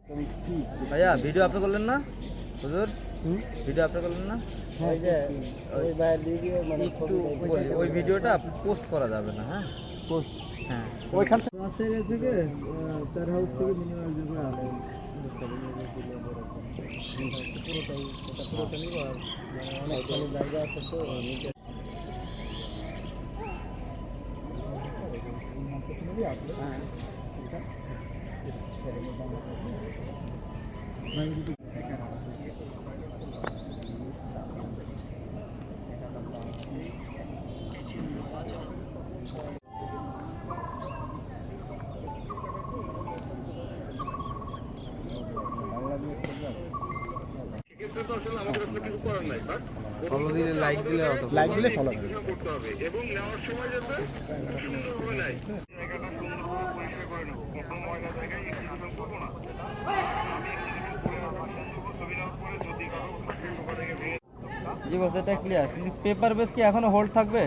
ভাইয়া video upload করলেন না হুজুর? ভিডিও আপলোড করলেন না? ওই যে একটু ওই ভিডিওটা পোস্ট করা যাবে না। হ্যাঁ পোস্ট, হ্যাঁ ওইখান থেকে তার হাউস থেকে মিনিমাম একজন করে আসে পুরোটা নিব। আর অনেক জায়গা আছে তো ফলো দিলে লাইক দিলে ফলো করতে হবে এবং নেওয়ার সময় যাতে সুন্দরভাবে নেয়। জায়গাটা সুন্দরভাবে পরিষ্কার করে নেব। কত ময়লা জায়গায় ইনস্টলেশন করবো না। জি বস, এটা ক্লিয়ার। কিন্তু পেপার বেস কি এখনো হোল্ড থাকবে?